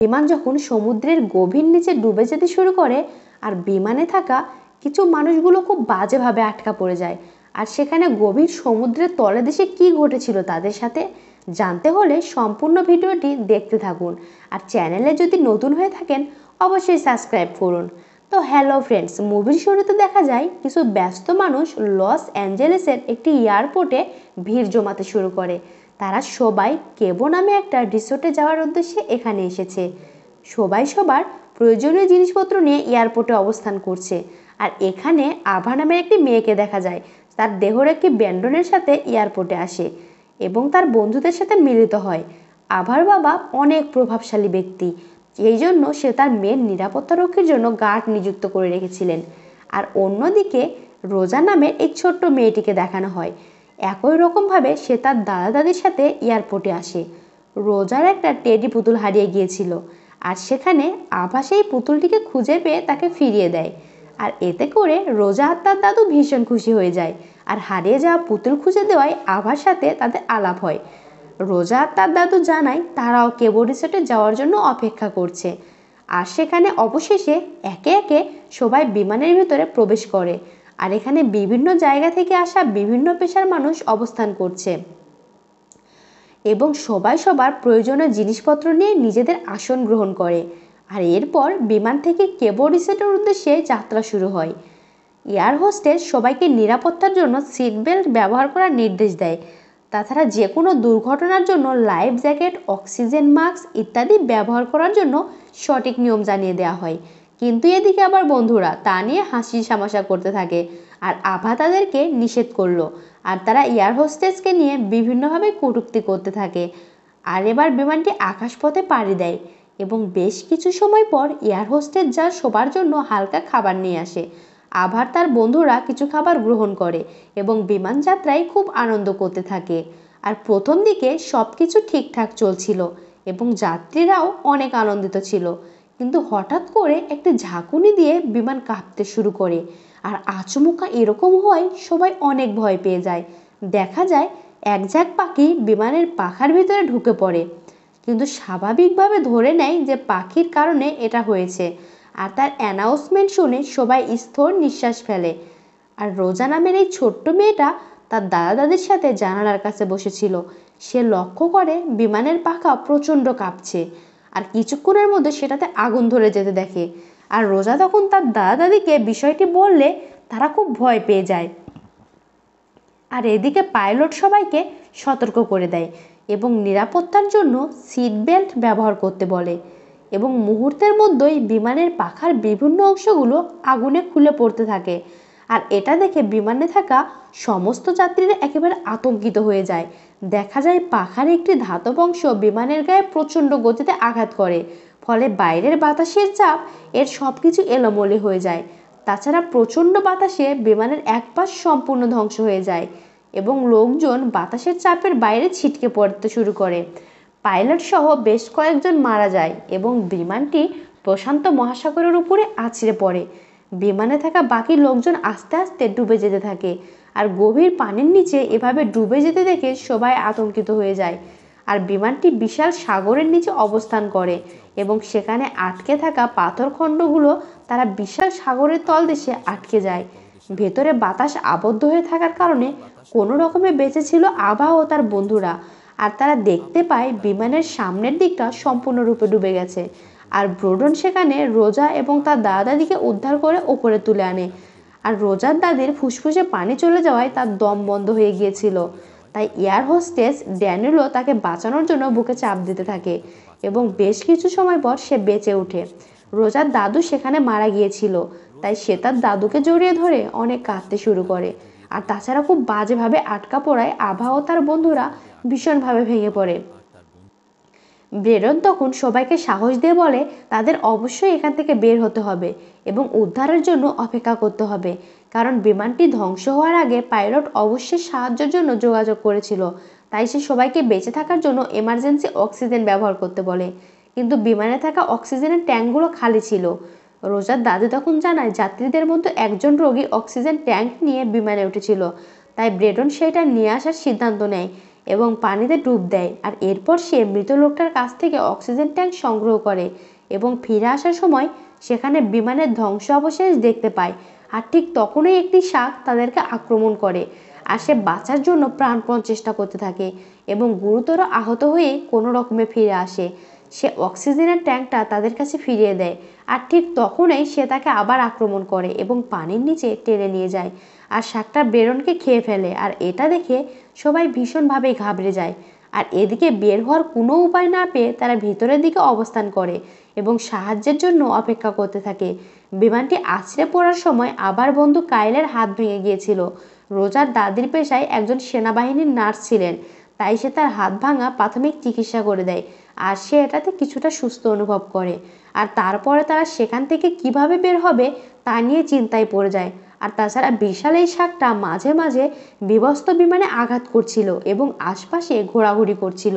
বিমান যখন সমুদ্রের গভীর নিচে ডুবে যেতে শুরু করে আর বিমানে থাকা কিছু মানুষগুলো খুব বাজেভাবে আটকা পড়ে যায়। আর সেখানে গভীর সমুদ্রের তলদেশে কি ঘটেছিল তাদের সাথে জানতে হলে সম্পূর্ণ ভিডিওটি দেখতে থাকুন। আর চ্যানেলে যদি নতুন হয়ে থাকেন অবশ্যই সাবস্ক্রাইব করুন। তো হ্যালো ফ্রেন্ডস, মুভির শুরুতে দেখা যায় কিছু ব্যস্ত মানুষ লস অ্যাঞ্জেলেসের একটি এয়ারপোর্টে ভিড় জমাতে শুরু করে। তারা সবাই কেবো নামে একটা রিসোর্টে যাওয়ার উদ্দেশ্যে এখানে এসেছে। সবাই সবার প্রয়োজনীয় জিনিসপত্র নিয়ে এয়ারপোর্টে অবস্থান করছে। আর এখানে আভা নামের একটি মেয়েকে দেখা যায়। তার দেহর একটি ব্যান্ডনের সাথে এয়ারপোর্টে আসে এবং তার বন্ধুদের সাথে মিলিত হয়। আভার বাবা অনেক প্রভাবশালী ব্যক্তি, এই জন্য সে তার মেয়ের নিরাপত্তা রক্ষীর জন্য গার্ড নিযুক্ত করে রেখেছিলেন। আর অন্যদিকে রোজা নামের এই ছোট্ট মেয়েটিকে দেখানো হয়। একই রকমভাবে সে তার দাদা দাদির সাথে এয়ারপোর্টে আসে। রোজার একটা টেডি পুতুল হারিয়ে গিয়েছিল আর সেখানে আভা সেই পুতুলটিকে খুঁজে পেয়ে তাকে ফিরিয়ে দেয়। আর এতে করে রোজা আর তার দাদু ভীষণ খুশি হয়ে যায়। আর হারিয়ে যাওয়া পুতুল খুঁজে দেওয়ায় আভার সাথে তাদের আলাপ হয়। রোজা আর তার দাদু জানায় তারাও কেবো রিসোর্টে যাওয়ার জন্য অপেক্ষা করছে। আর সেখানে অবশেষে একে একে সবাই বিমানের ভিতরে প্রবেশ করে। আর এখানে বিভিন্ন জায়গা থেকে আসা বিভিন্ন পেশার মানুষ অবস্থান করছে এবং সবাই সবার প্রয়োজনীয় জিনিসপত্র নিয়ে নিজেদের আসন গ্রহণ করে। আর এরপর বিমান থেকে কেবো রিসোর্টের উদ্দেশ্যে যাত্রা শুরু হয়। এয়ার হোস্টেস সবাইকে নিরাপত্তার জন্য সিট বেল্ট ব্যবহার করার নির্দেশ দেয়। তাছাড়া যে কোনো দুর্ঘটনার জন্য লাইফ জ্যাকেট, অক্সিজেন মাস্ক ইত্যাদি ব্যবহার করার জন্য সঠিক নিয়ম জানিয়ে দেওয়া হয়। কিন্তু এদিকে আবার বন্ধুরা তা নিয়ে হাসি তামাশা করতে থাকে। আর আভা তাদেরকে নিষেধ করলো আর তারা এয়ার হোস্টেসকে নিয়ে বিভিন্নভাবে কটূক্তি করতে থাকে। আর এবার বিমানটি আকাশপথে পাড়ি দেয় এবং বেশ কিছু সময় পর এয়ার হোস্টেস যা সবার জন্য হালকা খাবার নিয়ে আসে। আভার তার বন্ধুরা কিছু খাবার গ্রহণ করে এবং বিমান যাত্রায় খুব আনন্দ করতে থাকে। আর প্রথম দিকে সব কিছু ঠিকঠাক চলছিল এবং যাত্রীরাও অনেক আনন্দিত ছিল। কিন্তু হঠাৎ করে একটি ঝাঁকুনি দিয়ে বিমান কাঁপতে শুরু করে। আর আচমকা এরকম হয় সবাই অনেক ভয় পেয়ে যায়। দেখা যায় এক ঝাঁক পাখি বিমানের পাখার ভিতরে ঢুকে পড়ে, কিন্তু স্বাভাবিকভাবে ধরে নেয় যে পাখির কারণে এটা হয়েছে। আর তার অ্যানাউন্সমেন্ট শুনে সবাই স্থির নিঃশ্বাস ফেলে। আর রোজা নামের এই ছোট্ট মেয়েটা তার দাদা দাদির সাথে জানালার কাছে বসেছিল। সে লক্ষ্য করে বিমানের পাখা প্রচণ্ড কাঁপছে আর কিছুক্ষণের মধ্যে সেটাতে আগুন ধরে যেতে দেখে। আর রোজা তখন তার দাদা দাদিকে বিষয়টি বললে তারা খুব ভয় পেয়ে যায়। আর এদিকে পাইলট সবাইকে সতর্ক করে দেয় এবং নিরাপত্তার জন্য সিট বেল্ট ব্যবহার করতে বলে। এবং মুহূর্তের মধ্যেই বিমানের পাখার বিভিন্ন অংশগুলো আগুনে খুলে পড়তে থাকে। আর এটা দেখে বিমানে থাকা সমস্ত যাত্রীরা একেবারে আতঙ্কিত হয়ে যায়। দেখা যায় পাখার একটি ধাতব অংশ বিমানের গায়ে প্রচণ্ড গতিতে আঘাত করে, ফলে বাইরের বাতাসের চাপ এর সব কিছু এলোমেলো হয়ে যায়। তাছাড়া প্রচণ্ড বাতাসে বিমানের এক পাশ সম্পূর্ণ ধ্বংস হয়ে যায় এবং লোকজন বাতাসের চাপের বাইরে ছিটকে পড়তে শুরু করে। পাইলট সহ বেশ কয়েকজন মারা যায় এবং বিমানটি প্রশান্ত মহাসাগরের উপরে আছড়ে পড়ে। বিমানে থাকা বাকি লোকজন আস্তে আস্তে ডুবে যেতে থাকে। আর গভীর পানির নিচে এভাবে ডুবে যেতে দেখে সবাই আতঙ্কিত হয়ে যায়। আর বিমানটি বিশাল সাগরের নিচে অবস্থান করে এবং সেখানে আটকে থাকা পাথরখণ্ডগুলো তারা বিশাল সাগরের তলদেশে আটকে যায়। ভেতরে বাতাস আবদ্ধ হয়ে থাকার কারণে কোনো রকমে বেঁচে ছিল আভা ও তার বন্ধুরা। আর তারা দেখতে পায় বিমানের সামনের দিকটা সম্পূর্ণরূপে ডুবে গেছে। আর ব্রোডন সেখানে রোজা এবং তার দাদা দাদিকে উদ্ধার করে ওপরে তুলে আনে। আর রোজার দাদির ফুসফুসে পানি চলে যাওয়ায় তার দম বন্ধ হয়ে গিয়েছিল। তাই এয়ার হোস্টেস ড্যানিয়েলও তাকে বাঁচানোর জন্য বুকে চাপ দিতে থাকে এবং বেশ কিছু সময় পর সে বেঁচে ওঠে। রোজার দাদু সেখানে মারা গিয়েছিল, তাই সে তার দাদুকে জড়িয়ে ধরে অনেক কাঁদতে শুরু করে। আর তাছাড়া খুব বাজেভাবে আটকা পড়ায় আভা ও তার বন্ধুরা ভীষণভাবে ভেঙে পড়ে। ব্রেডন তখন সবাইকে সাহস দিয়ে বলে তাদের অবশ্যই এখান থেকে বের হতে হবে এবং উদ্ধারের জন্য অপেক্ষা করতে হবে, কারণ বিমানটি ধ্বংস হওয়ার আগে পাইলট অবশ্যই সাহায্যের জন্য যোগাযোগ করেছিল। তাই সে সবাইকে বেঁচে থাকার জন্য এমার্জেন্সি অক্সিজেন ব্যবহার করতে বলে। কিন্তু বিমানে থাকা অক্সিজেনের ট্যাঙ্কগুলো খালি ছিল। রোজার দাদু তখন জানায় যাত্রীদের মধ্যে একজন রোগী অক্সিজেন ট্যাঙ্ক নিয়ে বিমানে উঠেছিল। তাই ব্রেডন সেটা নিয়ে আসার সিদ্ধান্ত নেয় এবং পানিতে ডুব দেয়। আর এরপর সে মৃত লোকটার কাছ থেকে অক্সিজেন ট্যাঙ্ক সংগ্রহ করে এবং ফিরে আসার সময় সেখানে বিমানের ধ্বংসাবশেষ দেখতে পায়। আর ঠিক তখনই একটি শাক তাদেরকে আক্রমণ করে আর সে বাঁচার জন্য প্রাণপণ চেষ্টা করতে থাকে এবং গুরুতর আহত হয়ে কোনো রকমে ফিরে আসে। সে অক্সিজেনের ট্যাঙ্কটা তাদের কাছে ফিরিয়ে দেয় আর ঠিক তখনই সে তাকে আবার আক্রমণ করে এবং পানির নিচে টেনে নিয়ে যায় আর শাকটা বেরনকে খেয়ে ফেলে। আর এটা দেখে সবাই ভীষণভাবে ঘাবড়ে যায়। আর এদিকে বের হওয়ার কোনো উপায় না পেয়ে তারা ভিতরের দিকে অবস্থান করে এবং সাহায্যের জন্য অপেক্ষা করতে থাকে। বিমানটি আছড়ে পড়ার সময় আবার বন্ধু কাইলের হাত ভেঙে গিয়েছিল। রোজার দাদির পেশায় একজন সেনাবাহিনীর নার্স ছিলেন, তাই সে তার হাত ভাঙা প্রাথমিক চিকিৎসা করে দেয় আর সে এটাতে কিছুটা সুস্থ অনুভব করে। আর তারপরে তারা সেখান থেকে কিভাবে বের হবে তা নিয়ে চিন্তায় পড়ে যায়। আর তাছাড়া বিশাল এই শাকটা মাঝে মাঝে বিধ্বস্ত বিমানে আঘাত করছিল এবং আশপাশে ঘোরাঘুরি করছিল।